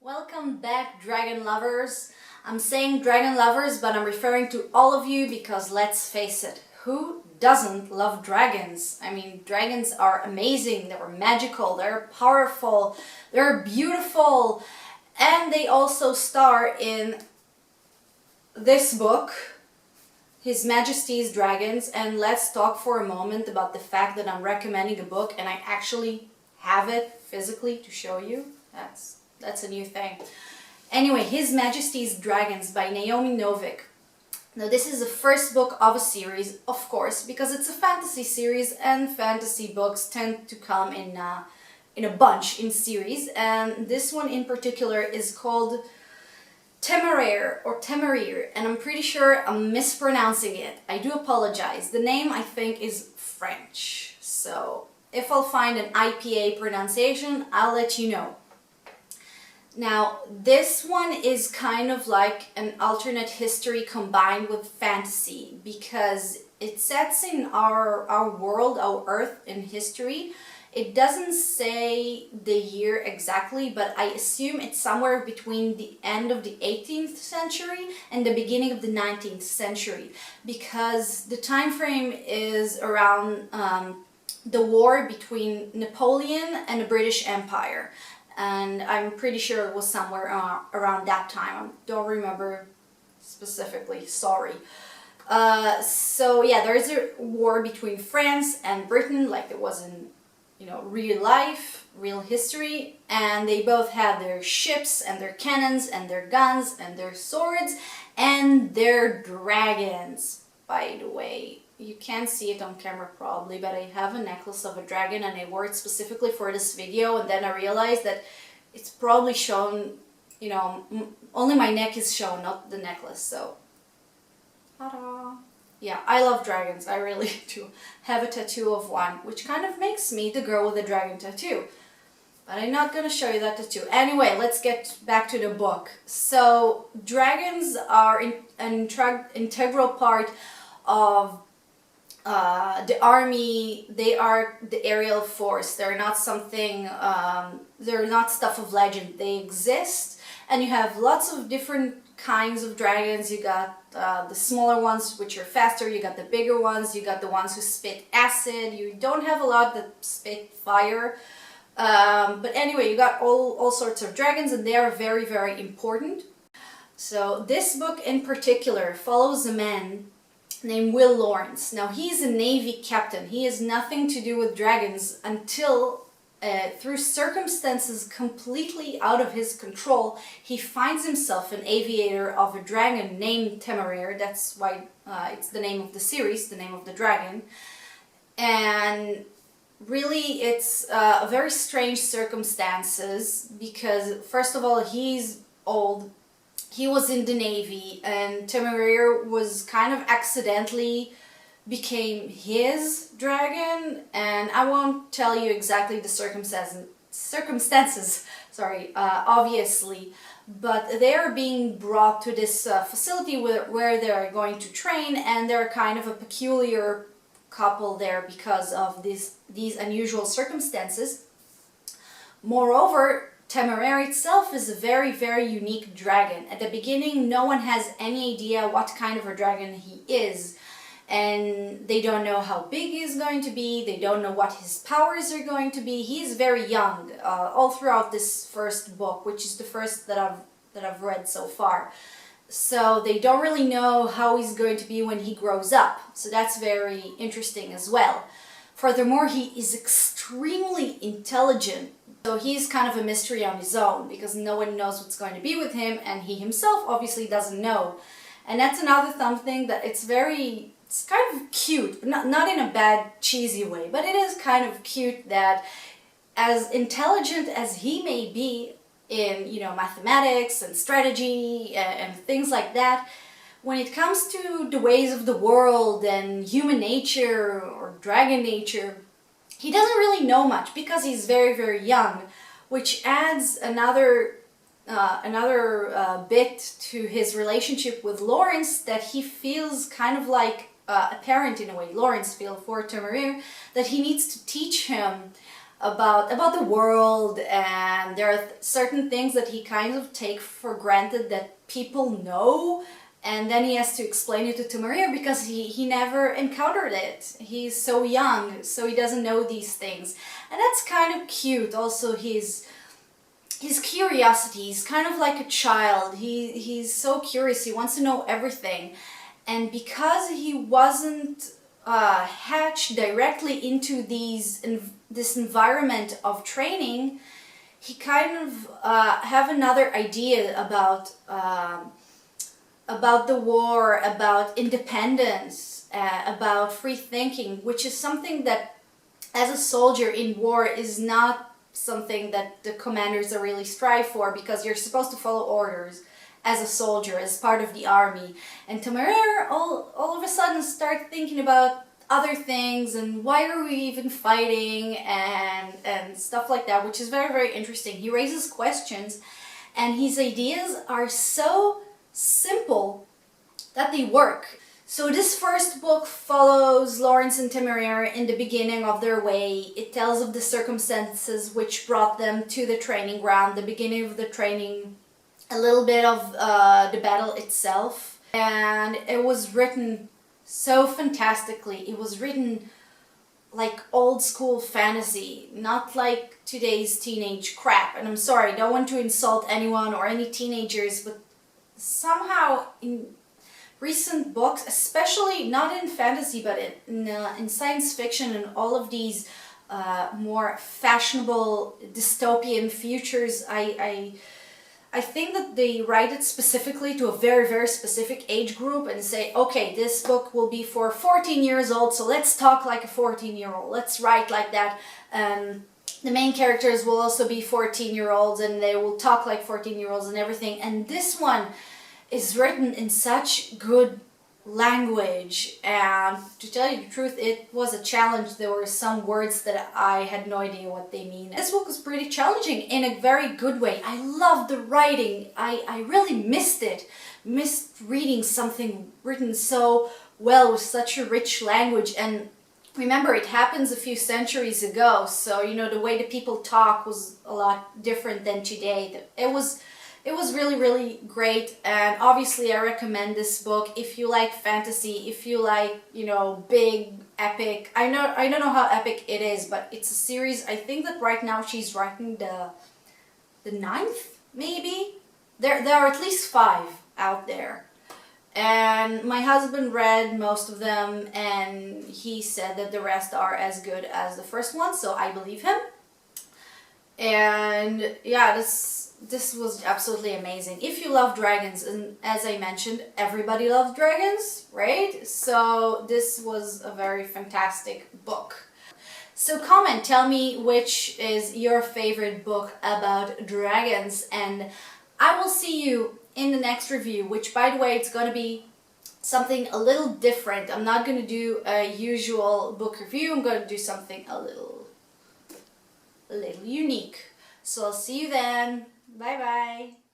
Welcome back, dragon lovers. I'm saying dragon lovers, but I'm referring to all of you because let's face it, who doesn't love dragons? I mean, dragons are amazing, they're magical, they're powerful, they're beautiful, and they also star in this book, His Majesty's Dragons. And let's talk for a moment about the fact that I'm recommending a book and I actually have it physically to show you. That's a new thing. Anyway, His Majesty's Dragons by Naomi Novik. Now this is the first book of a series, of course, because it's a fantasy series and fantasy books tend to come in a bunch in series, and this one in particular is called Temeraire or Temeraire, and I'm pretty sure I'm mispronouncing it. I do apologize. The name I think is French, so if I'll find an IPA pronunciation, I'll let you know. Now, this one is kind of like an alternate history combined with fantasy because it sets in our world, our Earth in history. It doesn't say the year exactly, but I assume it's somewhere between the end of the 18th century and the beginning of the 19th century because the time frame is around the war between Napoleon and the British Empire. And I'm pretty sure it was somewhere around that time. I don't remember specifically, sorry. So yeah, there is a war between France and Britain, like it was in, real life, real history, and they both had their ships and their cannons and their guns and their swords and their dragons, by the way. You can't see it on camera probably, but I have a necklace of a dragon and I wore it specifically for this video, and then I realized that it's probably shown, only my neck is shown, not the necklace, so ta-da! Yeah, I love dragons, I really do. Have a tattoo of one, which kind of makes me the girl with the dragon tattoo. But I'm not gonna show you that tattoo. Anyway, let's get back to the book. So, dragons are an integral part of the army. They are the aerial force. They're not something, they're not stuff of legend. They exist, and you have lots of different kinds of dragons. You got the smaller ones, which are faster. You got the bigger ones. You got the ones who spit acid. You don't have a lot that spit fire. But anyway, you got all sorts of dragons, and they are very, very important. So this book in particular follows a man named Laurence. Now he's a Navy captain. He has nothing to do with dragons until through circumstances completely out of his control, he finds himself an aviator of a dragon named Temeraire. That's why it's the name of the series, the name of the dragon. And really it's a very strange circumstances because first of all, he's old. He was in the Navy, and Temeraire was kind of accidentally became his dragon, and I won't tell you exactly the circumstances, obviously, but they are being brought to this facility where they are going to train, and they're kind of a peculiar couple there because of these unusual circumstances. Moreover, Temeraire itself is a very, very unique dragon. At the beginning, no one has any idea what kind of a dragon he is, and they don't know how big he's going to be, they don't know what his powers are going to be. He is very young, all throughout this first book, which is the first that I've read so far. So they don't really know how he's going to be when he grows up, so that's very interesting as well. Furthermore, he is extremely intelligent. So he's kind of a mystery on his own because no one knows what's going to be with him, and he himself obviously doesn't know. And that's another something that it's kind of cute, but not in a bad cheesy way, but it is kind of cute that as intelligent as he may be in, mathematics and strategy and things like that, when it comes to the ways of the world and human nature or dragon nature, he doesn't really know much because he's very, very young, which adds another bit to his relationship with Laurence, that he feels kind of like a parent in a way. Laurence feels for Temeraire that he needs to teach him about the world, and there are certain things that he kind of take for granted that people know, and then he has to explain it to Temeraire because he never encountered it. He's so young, so he doesn't know these things, and that's kind of cute. Also, his curiosity, he's kind of like a child. He's so curious, he wants to know everything, and because he wasn't hatched directly into this environment of training, he kind of have another idea about the war, about independence, about free thinking, which is something that as a soldier in war is not something that the commanders are really strive for, because you're supposed to follow orders as a soldier, as part of the army. And Temeraire all of a sudden start thinking about other things and why are we even fighting and stuff like that, which is very, very interesting. He raises questions, and his ideas are so simple that they work. So this first book follows Laurence and Temeraire in the beginning of their way. It tells of the circumstances which brought them to the training ground, the beginning of the training, a little bit of the battle itself. And it was written so fantastically. It was written like old school fantasy, not like today's teenage crap. And I'm sorry, I don't want to insult anyone or any teenagers, but somehow in recent books, especially not in fantasy but in science fiction and all of these more fashionable dystopian futures, I think that they write it specifically to a very, very specific age group and say, okay, this book will be for 14 years old, so let's talk like a 14-year-old. Let's write like that. The main characters will also be 14-year-olds and they will talk like 14-year-olds and everything. And this one is written in such good language, and to tell you the truth, it was a challenge. There were some words that I had no idea what they mean. This book was pretty challenging in a very good way. I loved the writing. I really missed reading something written so well with such a rich language. And remember, it happens a few centuries ago, so you know the way the people talk was a lot different than today. It was really, really great, and obviously I recommend this book if you like fantasy, if you like, you know, big, epic. I don't know how epic it is, but it's a series. I think that right now she's writing the 9th, maybe? There are at least 5 out there. And my husband read most of them, and he said that the rest are as good as the first one, so I believe him. And yeah, this was absolutely amazing. If you love dragons, and as I mentioned, everybody loves dragons, right? So this was a very fantastic book. So comment, tell me which is your favorite book about dragons, and I will see you in the next review, which by the way, it's going to be something a little different. I'm not going to do a usual book review. I'm going to do something a little unique. So I'll see you then. Bye bye.